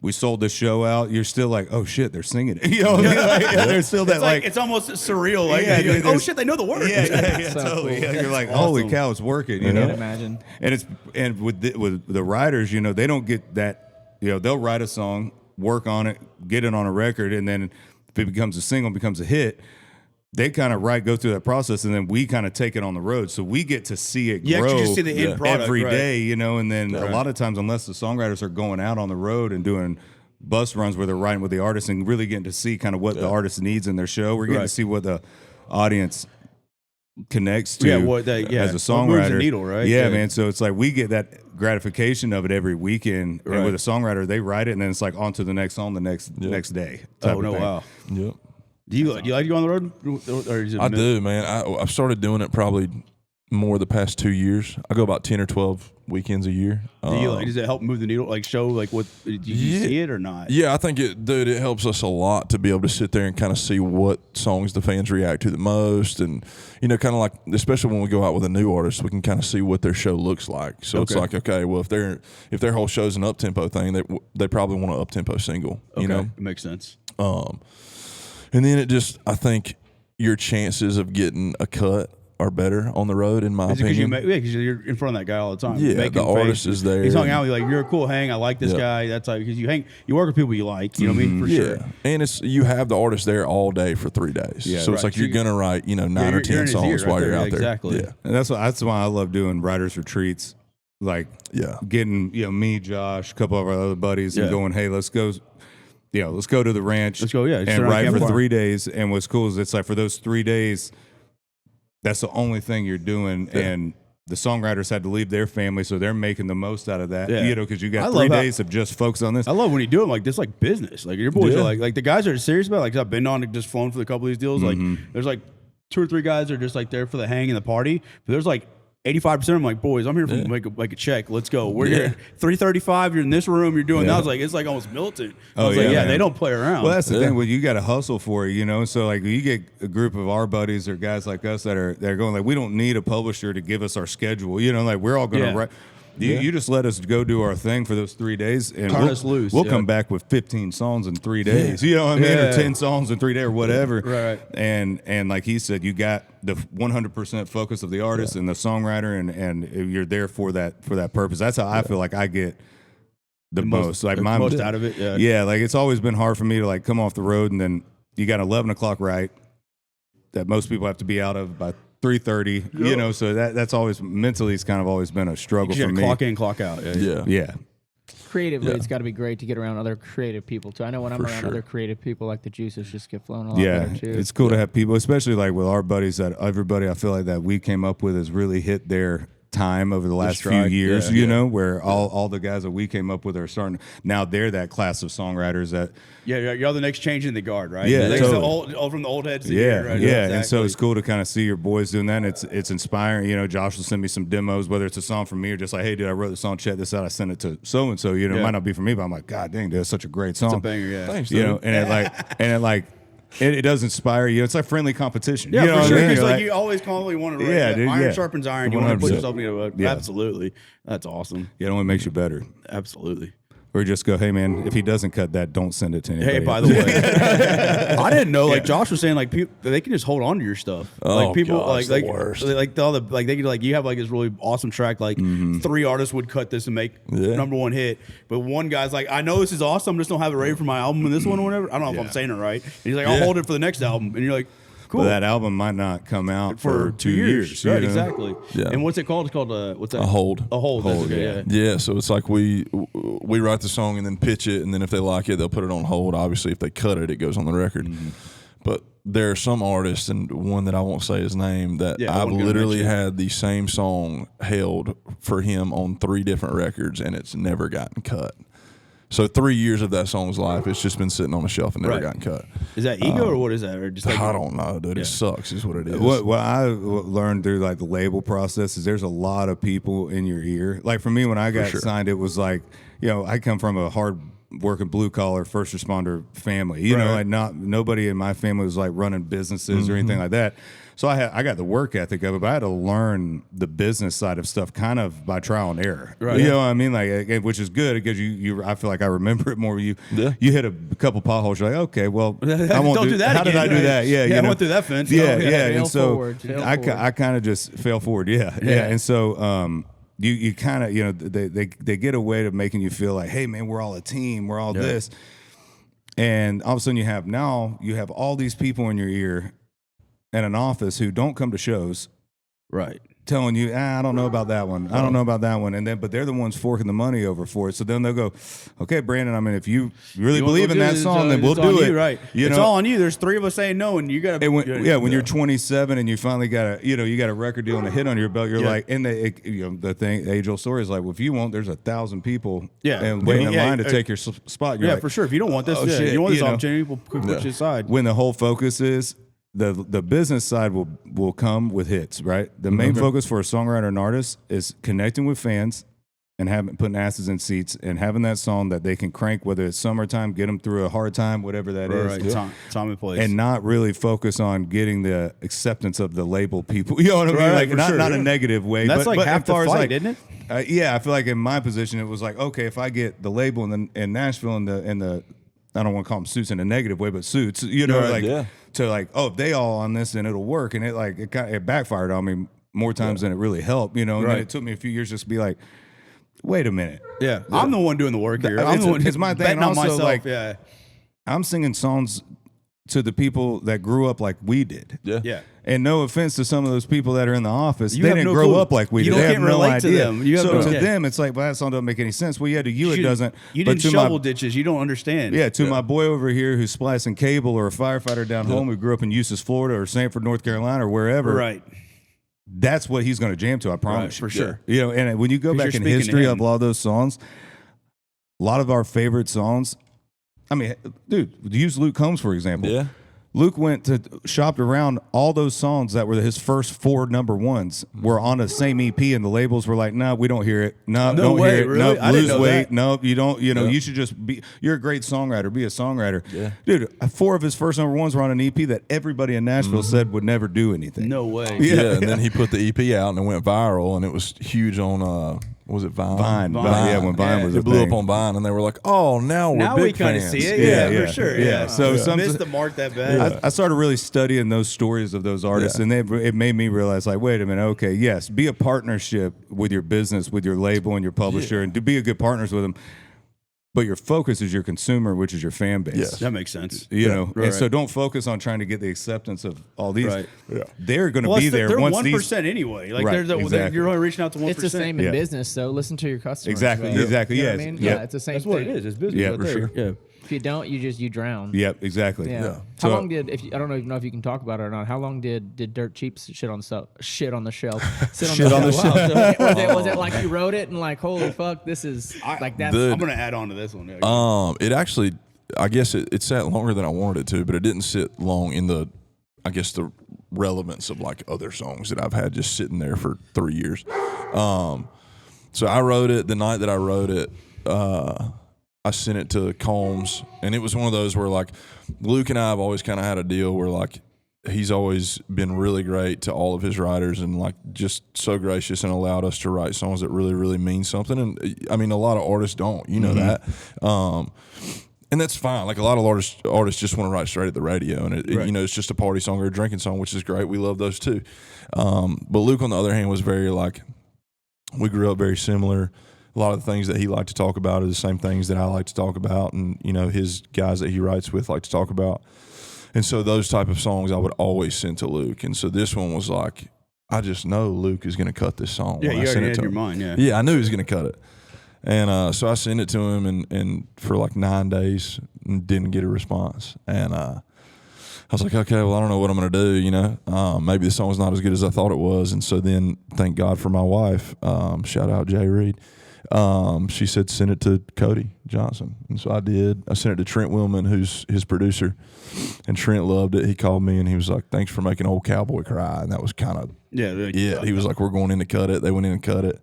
We sold the show out. You're still like, oh shit, they're singing it. You know what I mean? Like, there's still that It's like it's almost surreal. Like, Yeah, you're like, dude, oh shit, they know the words. yeah, So totally. cool. Yeah, you're like, Awesome. holy cow, it's working. I can't imagine. And with the writers, they don't get that. They'll write a song, work on it, get it on a record, and then if it becomes a single, becomes a hit, they kind of go through that process, and then we kind of take it on the road, so we get to see it You grow actually just see the end product every right. day, and then a lot of times, unless the songwriters are going out on the road and doing bus runs where they're writing with the artists and really getting to see kind of what the artist needs in their show, we're getting Right. to see what the audience connects to Yeah, what they- yeah. as a What moves the songwriter. needle, right? Yeah, Yeah. man. So it's like we get that gratification of it every weekend. Right. And with a songwriter, they write it and then it's like on to the next song the next day. type Oh of no! thing. Wow. Yep. Do you like to go on the road? Or is it I do, man. I've started doing it probably more the past 2 years. I go about 10 or 12 weekends a year. Do you does it help move the needle? Like show like what? Do you see it or not? Yeah, I think it helps us a lot to be able to sit there and kind of see what songs the fans react to the most, and kind of like, especially when we go out with a new artist, we can kind of see what their show looks like. So it's like, okay, well, if their whole show's an up tempo thing, they probably want an up tempo single. Okay. It makes sense. And then I think your chances of getting a cut are better on the road, in my opinion. Because you're in front of that guy all the time. Yeah, the artist is there. He's hung out with you, like, you're a cool hang. I like this guy. That's like, because you work with people you like. You know what I mean? For sure. And you have the artist there all day for 3 days. Yeah, so it's like you're gonna write 9 or 10 songs while you're out there. Exactly. Yeah, and that's why I love doing writers retreats. Like getting me, Josh, a couple of our other buddies, and going, hey, let's go. Let's go to the ranch. Let's go, and write for 3 days. And what's cool is it's like for those 3 days, that's the only thing you're doing. Yeah. And the songwriters had to leave their family, so they're making the most out of that. Yeah. Because you got 3 days of just focus on this. I love when you do it like this, like business. Like your boys are like the guys are serious about it. Like I've been on just flown for a couple of these deals. Like there's like 2 or 3 guys that are just like there for the hang and the party. But there's like 85% of them like, boys, I'm here for like a check. Let's go. We're here 3:35. You're in this room. You're doing that. I was like, it's like almost militant. I was like, they don't play around. Well, that's the thing. Well, you got to hustle for it, So like you get a group of our buddies or guys like us that are going like, we don't need a publisher to give us our schedule. Like we're all going to write. You just let us go do our thing for those 3 days, and turn us loose. We'll come back with 15 songs in 3 days. You know what I mean? Or 10 songs in 3 days, or whatever. Right. And like he said, you got the 100% focus of the artist and the songwriter, and you're there for that purpose. That's how I feel like I get the most. Like my most out of it. Yeah. Yeah. Like it's always been hard for me to like come off the road, and then you got 11 o'clock right that most people have to be out of by 3:30, so that's always mentally, it's kind of always been a struggle for me. Clock in, clock out. Yeah. Creatively, it's got to be great to get around other creative people too. I know when I'm around other creative people, like the juices just get flowing a lot better too. It's cool to have people, especially like with our buddies, that everybody I feel like that we came up with has really hit their time over the last few years, where all the guys that we came up with are starting. Now they're that class of songwriters that. Yeah, you're the next change in the guard, right? Yeah, totally. All from the old heads to here, right? Exactly. And so it's cool to kind of see your boys doing that. And it's inspiring. Josh will send me some demos, whether it's a song from me or just like, hey, dude, I wrote the song, check this out. I sent it to so and so. It might not be for me, but I'm like, God dang, dude, that's such a great song. It's a banger, yeah. Thanks, it does inspire you. It's like friendly competition. Yeah, for sure. Because you always constantly want to write. Dude, iron sharpens iron. You want to put 100%. yourself together. Yeah. Absolutely. That's awesome. Yeah, it only makes you better. Absolutely. Or just go, hey man, if he doesn't cut that, don't send it to anybody. Hey, by the way, I didn't know. Like Josh was saying, like people, they can just hold on to your stuff. Like people, gosh, like the worst. like all the like they could like you have like this really awesome track. Like 3 artists would cut this and make #1 hit, but one guy's like, I know this is awesome, I just don't have it ready for my album and this one or whatever. I don't know if I'm saying it right. And he's like, I'll hold it for the next album, and you're like. Cool. But that album might not come out for 2 years. Right, exactly. Yeah. And what's it called? It's called what's that? A hold. A hold. Okay, yeah. So it's like we write the song and then pitch it, and then if they like it, they'll put it on hold. Obviously, if they cut it, it goes on the record. But there are some artists, and one that I won't say his name, that I've literally had the same song held for him on 3 different records, and it's never gotten cut. So 3 years of that song's life, it's just been sitting on a shelf and never gotten cut. Is that ego or what is that? Or just like, I don't know, dude. It sucks is what it is. What I learned through like the label process is there's a lot of people in your ear. Like for me, when I got signed, it was like, I come from a hard working blue collar first responder family. Like nobody in my family was like running businesses or anything like that. So I got the work ethic of it, but I had to learn the business side of stuff kind of by trial and error. Right. You know what I mean? Like, which is good because you I feel like I remember it more. You hit a couple potholes. You're like, okay, well, I won't do that. How did I do that? Yeah, I went through that fence. Yeah. And so I kind of just fell forward. Yeah. And so you kind of they get a way of making you feel like, hey man, we're all a team. We're all this. And all of a sudden you have all these people in your ear. In an office who don't come to shows, right? Telling you, I don't know about that one. I don't know about that one. But they're the ones forking the money over for it. So then they'll go, okay, Brandon, I mean, if you really believe in that song, then we'll do it. Right. It's all on you. There's 3 of us saying no, and you got to. When you're 27 and you finally got you got a record deal and a hit on your belt, you're like, and the thing, age old story is like, well, if you won't, there's 1,000 people waiting in line to take your spot. You're like, for sure. If you don't want this, you don't want this opportunity, we'll put you aside. When the whole focus is, the business side will come with hits, right? The main focus for a songwriter and artist is connecting with fans and putting asses in seats and having that song that they can crank, whether it's summertime, get them through a hard time, whatever that is. Right. Time and place. And not really focus on getting the acceptance of the label people. You know what I mean? Like not a negative way. That's but half the fight, isn't it? Yeah, I feel like in my position, it was like, okay, if I get the label in Nashville and the I don't want to call them suits in a negative way, but suits, to like, oh, if they all on this, then it'll work. And it backfired on me more times than it really helped, you know. And then it took me a few years just to be like, wait a minute. Yeah. I'm the one doing the work here. I'm the one it's my thing. betting And on also, myself. like, Yeah. I'm singing songs to the people that grew up like we did. Yeah. Yeah. And no offense to some of those people that are in the office, You they have didn't no grow clue. up like we You did. They have can't no relate to idea. them. You have So no- to yeah. them, it's like, well, that song doesn't make any sense. Well, yeah, to you it doesn't. You But didn't to shovel my, ditches. You don't understand. yeah, to my boy over here who's splicing cable, or a firefighter down home who grew up in Eustis, Florida, or Sanford, North Carolina, or wherever. Right. That's what he's going to jam to. I promise Right, you. for sure. You know, and when you go 'Cause back you're in speaking to history him. of a lot of those songs, a lot of our favorite songs. I mean, dude, use Luke Combs for example. Yeah. Luke shopped around all those songs that were his first 4 number ones were on the same EP, and the labels were like, "No, we don't hear it. No, No don't way, hear it. really? No, I didn't lose know weight. that. No, you don't. You know, you should just be. You're a great songwriter. Be a songwriter." Yeah. Dude, 4 of his first number ones were on an EP that everybody in Nashville said would never do anything. No way. Yeah, and then he put the EP out and it went viral, and it was huge on was it Vine? Vine. Yeah, when Vine was a it blew thing. up on Vine, and they were like, "Oh, now we're Now big we kind of fans." see it. Yeah, Yeah, yeah, for sure. yeah. Yeah. So I some- missed the mark that bad. I started really studying those stories of those artists, Yeah. and it made me realize, like, wait a minute, okay, yes, be a partnership with your business, with your label and your publisher, and to be a good partners with them. But your focus is your consumer, which is your fan base. Yes. That makes sense. You know, Right, and so right. don't focus on trying to get the acceptance of all these. Right. Yeah. They're going to Well, be there they're once 1% anyway. Like Right, exactly. you're only reaching out to 1%. It's the same in Yeah. business, though. Listen to your customers. Exactly, bro. exactly, You know yes. what I mean? Yep. Yeah, it's the same That's thing. what it is. It's business. Yeah, right for there. sure. Yeah. If you don't, you drown. Yep, exactly. Yeah. Yeah. How So- long did I don't even know if you can talk about it or not? How long did Dirt Cheap shit on the shelf? Sit on the shelf. Was it like you wrote it and like, holy fuck, this is like that's Dude. I'm going to add on to this one. It actually, I guess it sat longer than I wanted it to, but it didn't sit long in the relevance of like other songs that I've had just sitting there for 3 years. So I wrote it the night that I wrote it. I sent it to Combs, and it was one of those where like Luke and I have always kind of had a deal where like he's always been really great to all of his writers and like just so gracious and allowed us to write songs that really, really mean something. And I mean, a lot of artists don't, you know that. And that's fine. Like a lot of artists just want to write straight at the radio, and Right. you know, it's just a party song or a drinking song, which is great. We love those too. But Luke, on the other hand, was very like, we grew up very similar. A lot of the things that he liked to talk about are the same things that I like to talk about, and you know, his guys that he writes with like to talk about. And so those type of songs I would always send to Luke. And so this one was like, I just know Luke is going to cut this song. Yeah, when you I send already it had to in your him. mind, yeah. Yeah, I knew he was going to cut it. And so I sent it to him, and for like 9 days, and didn't get a response. And I was like, okay, well, I don't know what I'm going to do, you know. Maybe the song's not as good as I thought it was. And so then, thank God for my wife, shout out Jay Reed. She said, send it to Cody Johnson. And so I did. I sent it to Trent Willman, who's his producer. And Trent loved it. He called me, and he was like, thanks for making Old Cowboy cry. And that was kind of, Yeah. he was like, we're going in to cut it. They went in and cut it.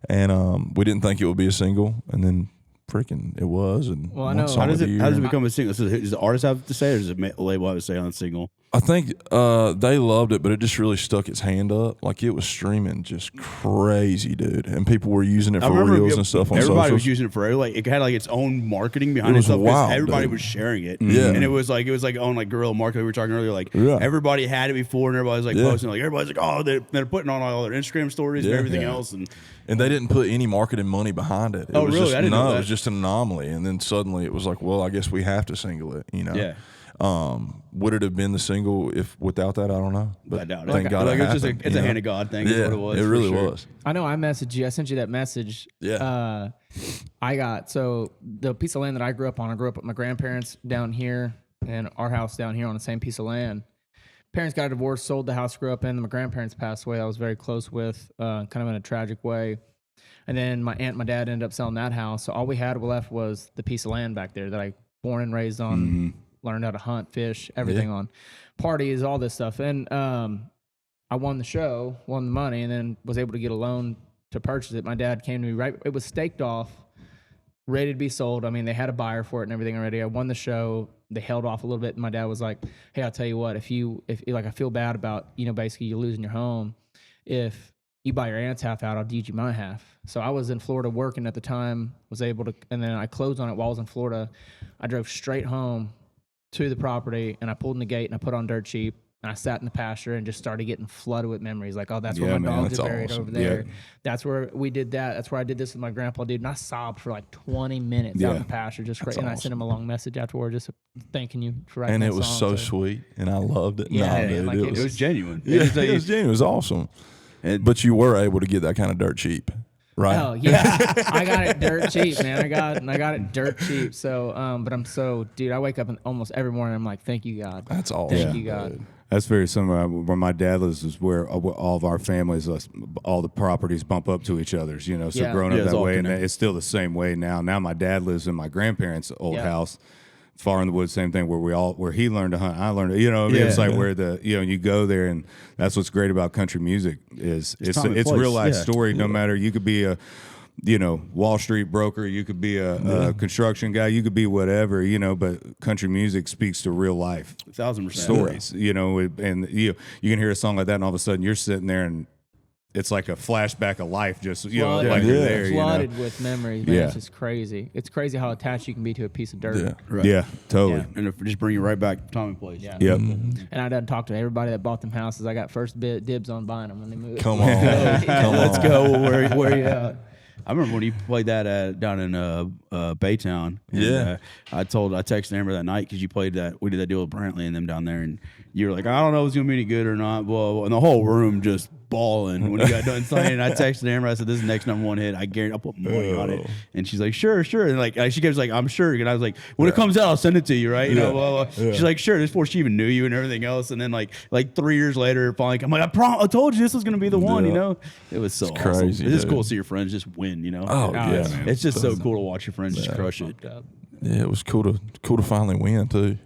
And we didn't think it would be a single. And then freaking it was. And Well, I one know. song How does of the it year. become a single? So does the artist have to say, or does the label have to say on the single? I think they loved it, but it just really stuck its hand up. Like, it was streaming just crazy, dude. And people were using it I for remember reels and stuff on everybody socials. was using it for like it had like its own marketing behind It it. was Stuff 'cause wild, everybody dude. was sharing it. Yeah. and it was like on like guerrilla marketing we were talking earlier. Like Yeah. everybody had it before, and everybody was like Yeah. posting. Like everybody's like, oh, they're putting on all their Instagram stories and Yeah. everything Yeah. else. And And they didn't put any marketing money behind it. It Oh, was really? Just, I didn't know no, that. it was just an anomaly. And then suddenly it was like, well, I guess we have to single it, you know? Yeah. Would it have been the single if without that? I don't know. But I doubt it. thank God like it it's just happened, it's you a know? hand of God thing. Is Yeah, what it was. it for really sure. was. I know I messaged you. I sent you that message. Yeah. I got so the piece of land that I grew up on. I grew up with my grandparents down here and our house down here on the same piece of land. Parents got a divorce, sold the house, grew up in. My grandparents passed away. I was very close with, kind of in a tragic way. And then my aunt and my dad ended up selling that house. So all we had left was the piece of land back there that I born and raised on, learned how to hunt, fish, everything on, parties, all this stuff. And I won the show, won the money, and then was able to get a loan to purchase it. My dad came to me right. It was staked off, ready to be sold. I mean, they had a buyer for it and everything already. I won the show. They held off a little bit, and my dad was like, "Hey, I'll tell you what. If like, I feel bad about basically you losing your home. If you buy your aunt's half out, I'll deed you my half." So I was in Florida working at the time, was able to, and then I closed on it while I was in Florida. I drove straight home, to the property, and I pulled in the gate and I put on dirt cheap. And I sat in the pasture and just started getting flooded with memories. Like, oh, that's where my dogs are buried over there. Yeah. That's where we did that. That's where I did this with my grandpa, dude. And I sobbed for like 20 minutes out in the pasture. Just crazy. And I sent him a long message afterward just thanking you for writing And that it was song. so sweet, and I loved it. Yeah, Nah, man, dude, like it It was genuine. yeah, it was genuine. It was awesome. But you were able to get that kind of dirt cheap, right? Oh yeah, I got it dirt cheap, man. I got it dirt cheap. So, but I'm so, dude. I wake up almost every morning. I'm like, thank you, God. That's awesome. Thank you, God. dude. That's very similar. Where my dad lives is where all of our families, all the properties bump up to each other's. You know, so Yeah. growing Yeah, up it's that all way, and connected. it's still the same way now. Now my dad lives in my grandparents' old Yeah. house, far in the woods. Same thing where he learned to hunt, I learned. You know, what I mean? It's like where you go there, and that's what's great about country music is it's time and it's place. real life Yeah. story. No matter, you could be a Wall Street broker, you could be a construction guy, you could be whatever, but country music speaks to real life 1,000%. stories, and you can hear a song like that, and all of a sudden you're sitting there, and it's like a flashback of life, just like Flooded, you're there, flooded with memories, man. Yeah. It's just crazy. It's crazy how attached you can be to a piece of dirt. Yeah. Right. Yeah, totally. Yeah. And just bring you right back to time and place. Yeah. Yep. And I done talked to everybody that bought them houses. I got first dibs on buying them when they moved. Come on, come Let's on. go. Where you at? I remember when you played that down in Baytown. And, Yeah. I texted Amber that night because you played that. We did that deal with Brantley and them down there, and you were like, I don't know if it's gonna be any good or not. Well, and the whole room just bawling when you got done playing. And I texted Amber. I said, "This is the next #1 hit. I guarantee I'll put money on it." And she's like, "Sure." And like she goes like, "I'm sure." And I was like, "When it comes out, I'll send it to you, right?" You know. Well, she's like, "Sure." This before she even knew you and everything else. And then like 3 years later, finally, I'm like, I told you this was gonna be the one. You know. It was so awesome. crazy, It's just dude. cool to see your friends just win. You know. Oh, yeah, man. It's just so cool to watch your friends just crush it. Yeah, it was cool to finally win too.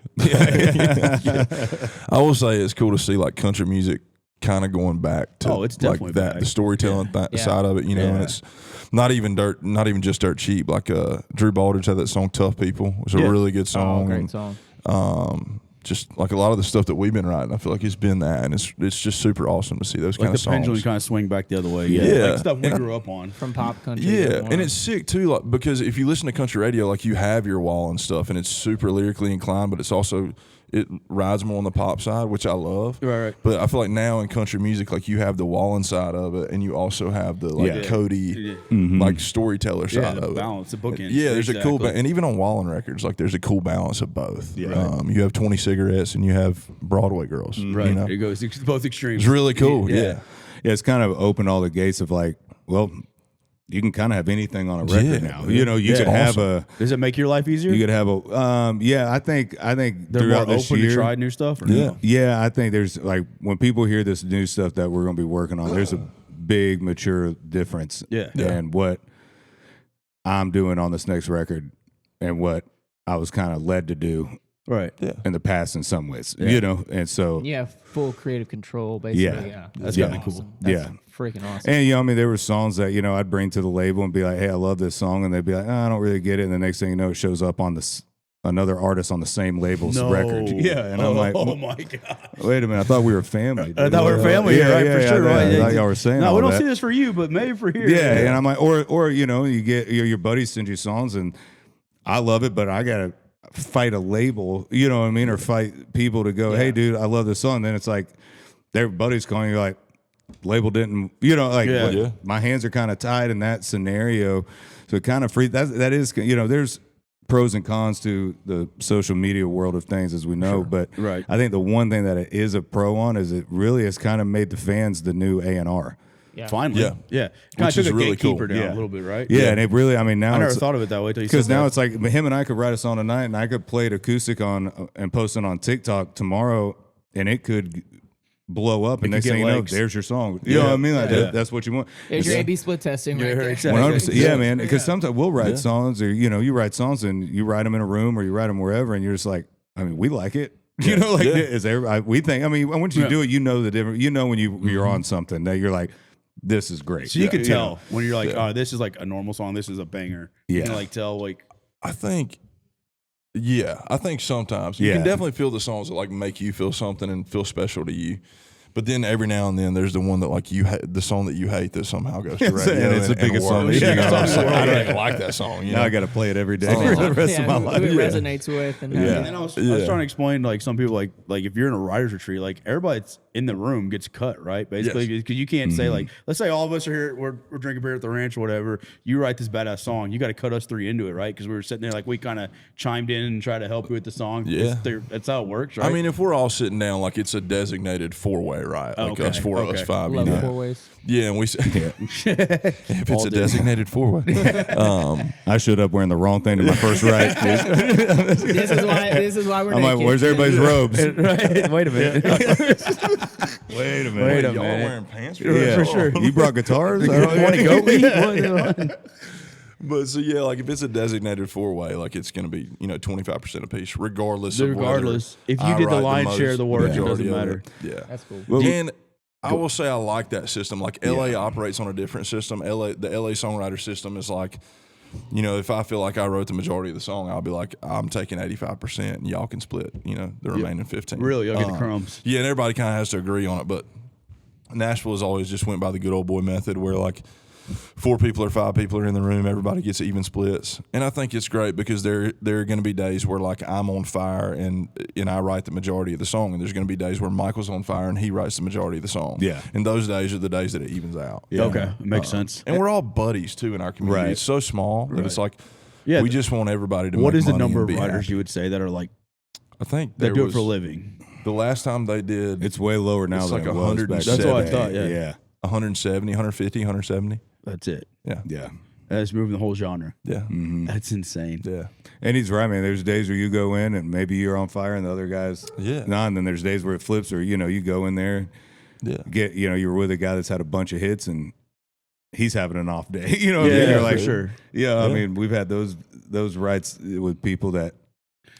I will say it's cool to see like country music kind of going back to It's like definitely that back. the storytelling Yeah. side of it, and it's not even just dirt cheap. Like Drew Baldridge had that song "Tough People," which was a really good song. Great and, song. just like a lot of the stuff that we've been writing, I feel like it's been that, and it's just super awesome to see those Like kind the of songs. pendulum kind of swing back the other way. Yeah. Like stuff we And grew up on. From pop country. Yeah, and it's sick too, like because if you listen to country radio, like you have your wall and stuff, and it's super lyrically inclined, but it's also it rides more on the pop side, which I love. Right. But I feel like now in country music, like you have the Wallen side of it, and you also have the like Cody, like storyteller side the of balance, the it. bookends. Yeah, there's a cool, Exactly. and even on Wallen records, like there's a cool balance of both. Yeah. You have 20 Cigarettes, and you have Broadway Girls. Right. You know? It goes both extremes. It's really cool. Yeah. Yeah, it's kind of opened all the gates of like, well, you can kind of have anything on a record Yeah. now. You could have Does it make your life easier? you could have a I think They're more throughout this open year, to try new stuff. Or Yeah. no? yeah, I think there's like when people hear this new stuff that we're going to be working on, there's a big mature difference Yeah. in what I'm doing on this next record and what I was kind of led to do Right. in the past in some ways, and so Yeah, full creative control, basically. Yeah. That's Yeah. kinda cool. Awesome. That's Yeah. freaking awesome. And I mean, there were songs that I'd bring to the label and be like, "Hey, I love this song," and they'd be like, "I don't really get it." And the next thing you know, it shows up on another artist on the same label's record. Yeah, and I'm like, oh my god. "Wait a minute, I thought we were family." I dude." thought we were family here, right? For sure, right? I thought y'all were saying No, all we don't that. see this for you, but maybe for here. Yeah, and I'm like, or you get your buddies send you songs, and I love it, but I gotta fight a label, you know what I mean, or fight people to go, "Hey, dude, I love this song." Then it's like their buddies calling you like, label didn't, my hands are kind of tied in that scenario, so it kind of free. That is, there's pros and cons to the social media world of things, as we know, but Right. I think the one thing that it is a pro on is it really has kind of made the fans the new A&R. Yeah. Finally. Yeah. Yeah. Kind Which of is took a really cool. gatekeeper down Yeah. a little bit, right? Yeah, and it really, I mean, now I never it's, thought of it that way. because now it's like him and I could write a song tonight, and I could play it acoustic on and post it on TikTok tomorrow, and it could blow up. And could next get thing you know, legs. there's your song. You know what I mean? Like that's what you want. There's your A/B split testing right there. exactly. 100%. Yeah, man. Because sometimes we'll write songs, or you write songs and you write them in a room or you write them wherever, and you're just like, I mean, we like it. You know, like is everybody, we think. I mean, once you do it, you know the difference. You know when you're on something that you're like, this is great. So you can tell when you're like, oh, this is like a normal song. This is a banger. You Yeah. can like tell like. I think sometimes you Yeah. can definitely feel the songs that like make you feel something and feel special to you. But then every now and then there's the one that like the song that you hate that somehow goes to radio. And it's the biggest song. works. Yeah. You know, I was like, I don't even like that song. You know? Now I got to play it every day for the rest of my life. Who it resonates with. And And then I was trying to explain like some people like if you're in a writer's retreat, like everybody that's in the room gets cut, right? Basically, because you can't say like, let's say all of us are here, we're drinking beer at the ranch or whatever. You write this badass song, you got to cut us three into it, right? Because we were sitting there like we kind of chimed in and tried to help you with the song. Yeah, that's how it works, right? I mean, if we're all sitting down, like it's a designated 4-way, right? Like us four, us five. Love you know? 4 ways. Yeah, and we said if it's a designated 4-way. I showed up wearing the wrong thing to my first write. This is why we're I'm naked. like, where's everybody's robes? Right? Wait a minute. Wait a minute. Wait a Y'all minute. wearing pants? Yeah, for sure. You brought guitars? Want to go? But so yeah, like if it's a designated 4-way, like it's going to be 25% a piece, regardless. Regardless, of if whether you did the I write lion's share of the work, it majority doesn't of matter. Yeah, That's cool. And I will say I like that system. Like LA operates on a different system. The LA songwriter system is like, if I feel like I wrote the majority of the song, I'll be like, I'm taking 85%, and y'all can split, the remaining 15. Really, you'll get the crumbs. Yeah, and everybody kind of has to agree on it. But Nashville has always just went by the good old boy method, where like 4 people or 5 people are in the room, everybody gets even splits. And I think it's great because there are going to be days where like I'm on fire and I write the majority of the song, and there's going to be days where Michael's on fire and he writes the majority of the song. Yeah. And those days are the days that it evens out. Yeah. Okay, it makes sense. And we're all buddies too in our community. Right. It's so small that it's like Yeah. we just want everybody to What make is the money number and of be writers happy. you would say that are like I think that there do it was, for a living? the last time they did It's way lower now It's than like it was 100 back That's then. what I thought, yeah. Yeah. 170, 150, 170. That's it. Yeah. Yeah. That's moving the whole genre. Yeah. That's insane. Yeah. And he's right, man. There's days where you go in and maybe you're on fire and the other guy's not. And then there's days where it flips, or you go in there, you're with a guy that's had a bunch of hits and he's having an off day. You know what I mean? You're like, for sure. Yeah, I mean, we've had those rights with people that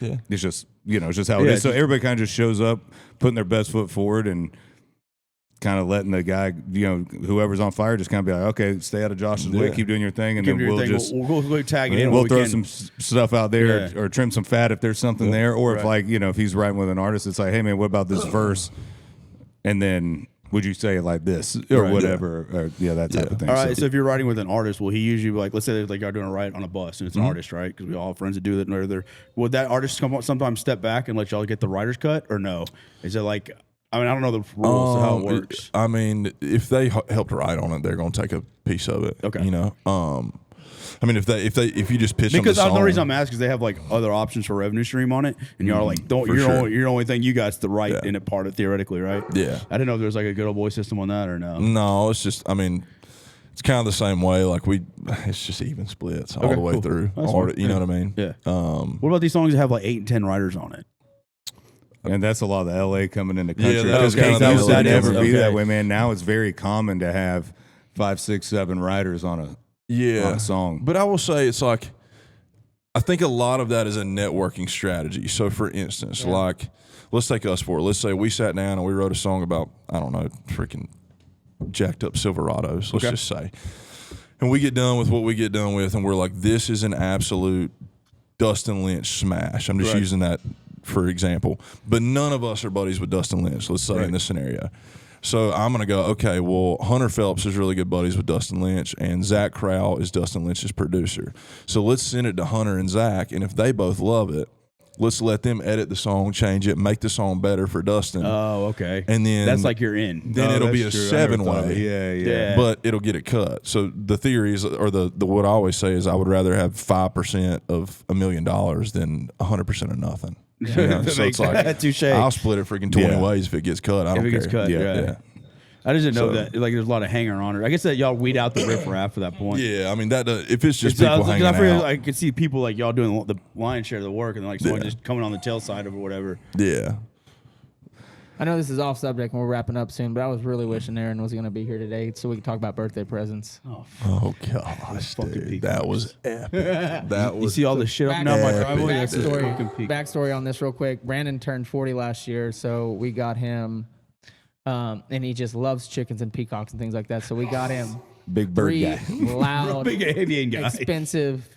it's just it's just how it is. So everybody kind of just shows up, putting their best foot forward and kind of letting the guy, whoever's on fire, just kind of be like, okay, stay out of Josh's way, keep doing your thing, and then we'll tag it in. we'll throw some stuff out there or trim some fat if there's something there, or if if he's writing with an artist, it's like, hey man, what about this verse? And then would you say it like this or whatever? Or, that type of thing. All right, so if you're writing with an artist, will he usually like, let's say like you're doing a write on a bus and it's an artist, right? Because we all have friends that do that. And would that artist sometimes step back and let y'all get the writer's cut, or no? Is it like, I mean, I don't know the rules of how it works. I mean, if they helped write on it, they're going to take a piece of it. Okay. I mean, if you just pitch them the Because song, the reason I'm asking is they have like other options for revenue stream on it, and y'all are like, you're the only thing you got's the right in it part of theoretically, right? Yeah. I didn't know if there was like a good old boy system on that or no. No, it's just, I mean, it's kind of the same way. Like it's just even splits all the way through. You know what I mean? Yeah. What about these songs that have like 8 and 10 writers on it? And that's a lot of the LA coming into country. that was Because kind of that used to the never LA. be that Okay. way, man. Now it's very common to have 5, 6, 7 writers on a song. But I will say it's like, I think a lot of that is a networking strategy. So for instance, like, let's take us for it. Let's say we sat down and we wrote a song about, I don't know, freaking jacked up Silverados, let's just say. And we get done with what we get done with, and we're like, this is an absolute Dustin Lynch smash. I'm just using that for example. But none of us are buddies with Dustin Lynch, let's say in this scenario. So I'm going to go, okay, well, Hunter Phelps is really good buddies with Dustin Lynch, and Zach Crowell is Dustin Lynch's producer. So let's send it to Hunter and Zach, and if they both love it, let's let them edit the song, change it, make the song better for Dustin. Oh, okay. And then that's like you're in. Then it'll be a That's true. I never thought of 7-way. it. Yeah. But it'll get it cut. So the theory is, or the what I always say is, I would rather have 5% of $1 million than 100% of nothing. You know? So it's like, Touche. I'll split it freaking 20 ways if it gets cut. I don't If it care. gets cut, yeah. I just didn't know that. Like, there's a lot of hanger on it. I guess that y'all weed out the riffraff for that point. Yeah, I mean that. If it's just people Because hanging I figured out, I could see people like y'all doing the lion's share of the work, and then like someone just coming on the tail side of it or whatever. yeah. I know this is off subject and we're wrapping up soon, but I was really wishing Aaron was going to be here today so we could talk about birthday presents. Oh gosh, dude, that was epic. That You was. see all this shit up now my driveway? That's a fucking peak. Backstory on this real quick. Brandon turned 40 last year, so we got him, and he just loves chickens and peacocks and things like that. So we got him Big bird 3 guy. loud, Big avian guy. expensive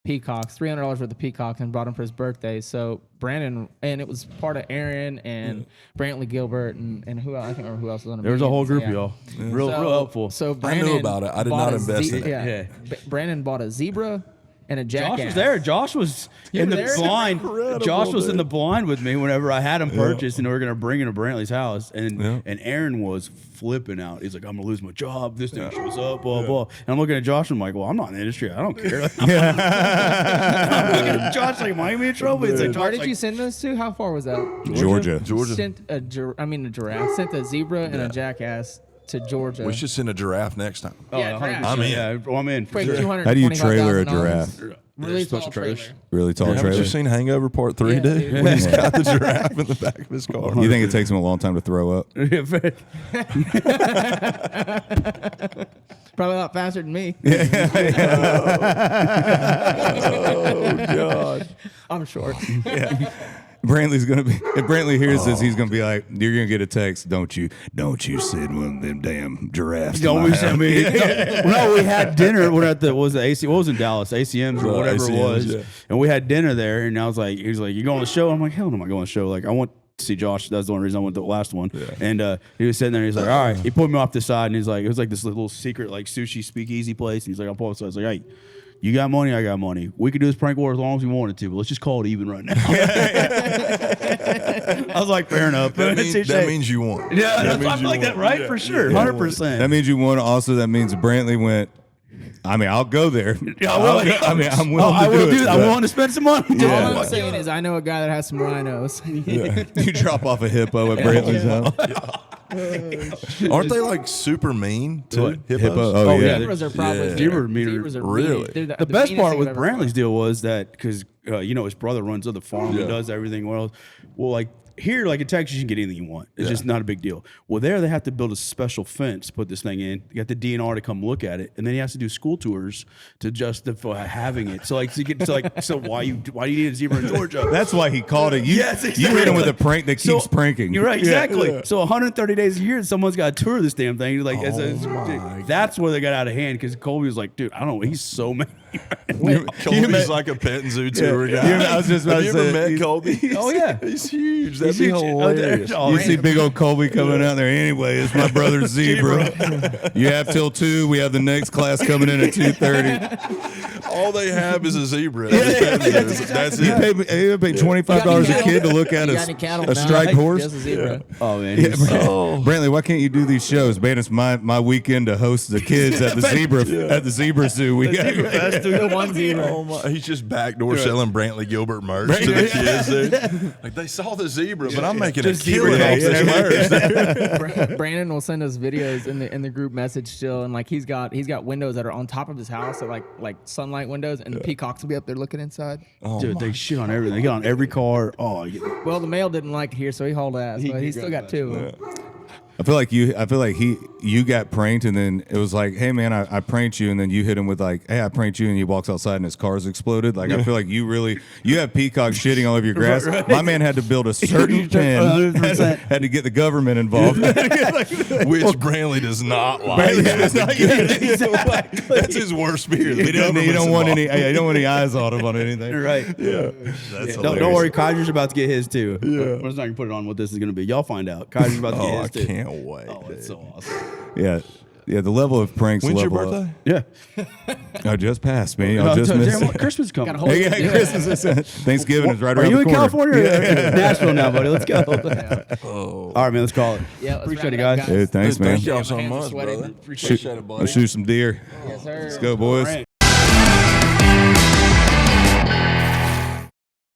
peacocks, $300 worth of peacocks, and brought them for his birthday. So Brandon, and it was part of Aaron and Brantley Gilbert and who else, I can't remember who else was on it. There was a whole group Yeah. of y'all. Real helpful. So I Brandon knew about it. I did bought not a invest in it. Yeah. Brandon bought a zebra and a jackass. Josh was there. Josh was in were the there? blind. Josh was in dude. the blind with me whenever I had him purchased, and we were gonna bring him to Brantley's house. And Aaron was flipping out. He's like, "I'm gonna lose my job. This thing shows up, blah blah." And I'm looking at Josh. And I'm like, "Well, I'm not in the industry. I don't care." I'm looking at Josh like, "Might be in trouble." He's like, Where Josh, did you send those to? How far was that? Georgia. Sent a giraffe. Sent a zebra and a jackass to Georgia. We should send a giraffe next time. Yeah, giraffe. I'm in. Yeah, well, I'm in. For Quick, sure. How do you trailer a $225,000. giraffe? Really Special tall trailers. trailer. Really tall Haven't trailer. you seen Hangover Part 3, Yeah, dude? dude. When he's got the giraffe in the back of his car. You think it takes him a long time to throw up? Yeah, very- Probably a lot faster than me. Oh, God. I'm short. Brantley's gonna be. If Brantley hears this, he's gonna be like, "You're gonna get a text, don't you? Don't you send one of them damn giraffes?" to Don't my we send house." me? No, we had dinner. We're at the what was the AC? What was in Dallas? ACMs or whatever it ACMs, was. yeah. And we had dinner there. And I was like, he was like, "You going to the show?" I'm like, "Hell no, I'm not going to the show." Like, I want to see Josh. That's the only reason I went to the last one. And he was sitting there. He's like, "All right." He pulled me off the side and he's like, it was like this little secret like sushi speakeasy place. And he's like, "I'll pull us." I was like, "Hey, you got money, I got money. We could do this prank war as long as we wanted to, but let's just call it even right now." I was like, fair enough. That means you won. Yeah, That means I feel you like that, won. right? Yeah. For sure. Yeah. 100%. That means you won. Also, that means Brantley went. I mean, I'll go there. Yeah, I will. I mean, I'm willing I to will do do it. that. I'm willing to spend some money. All Yeah. I'm saying is I know a guy that has some rhinos. You drop off a hippo at Brantley's house. Aren't they like super mean too? What? Hippos? Hippo. Oh, yeah. Zebras are probably Yeah. Zebras are Really? they're The best meanest part thing with I've ever Brantley's deal was that because his brother runs the farm and does everything well. Well, like here, like in Texas, you can get anything you want. It's just not a big deal. Well, there they have to build a special fence to put this thing in. You got the DNR to come look at it, and then he has to do school tours to justify having it. So like, so why do you need a zebra in Georgia? That's why he called it. You, Yes, you hit him with a prank that keeps pranking. You're right, exactly. So 130 days a year, someone's got to tour this damn thing. Like, that's where they got out of hand because Colby was like, "Dude, I don't know. He's so mad." Colby's like a petting zoo tour guy. I was just about Have to you ever say, met Colby? Oh, yeah. He's huge. That'd be huge. hilarious. Oh, You see big old Colby coming out there. Anyway, it's my brother's zebra. You have till 2. We have the next class coming in at 2:30. All they have is a zebra. That's He it. paid $25 a kid to look at a striped horse. Just a zebra. Oh man, Yeah, Brantley, why can't you do these shows? Man, it's my weekend to host the kids at the zebra zoo. We got The one zebra. Oh my! He's just backdoor selling Brantley Gilbert merch to the kids. Dude. Like they saw the zebra, but I'm making a killing off this merch. Brandon will send us videos in the group message still, and like he's got windows that are on top of his house, that like sunlight windows, and the peacocks will be up there looking inside. dude, they shit on everything. They get on every car. Oh, Well, the male didn't like it here, so he hauled ass, but he still got two. I feel like you got pranked, and then it was like, hey man, I pranked you, and then you hit him with like, hey, I pranked you, and he walks outside and his car's exploded. Like I feel like you have peacocks shitting all over your grass. Right. My man had to build a certain pen, 100%. had to get the government involved. Which Brantley does not like. That's his worst fear. You don't want any eyes on him on anything. right. Yeah. Don't worry, Kaiser's about to get his too. Yeah. We're just not gonna put it on what this is gonna be. Y'all find out. Kaiser's about to get Oh, I his too. can't wait. Oh, it's so awesome. Yeah. The level of pranks. When's your level up. birthday? Yeah. Oh, just passed, man. Y'all just Damn, missed what, it. Christmas is coming. Got a whole- Hey, yeah, Christmas is Thanksgiving is right Are around you the in corner. California? Or Nashville now, buddy. Let's go. All right, man. Let's call it. Yeah, let's Appreciate it, wrap it guys. up, Hey, thanks, man. Thank y'all so My hands are much, sweating. brother. Appreciate Appreciate it, buddy. Let's shoot some deer. Yes, sir. Let's go, boys.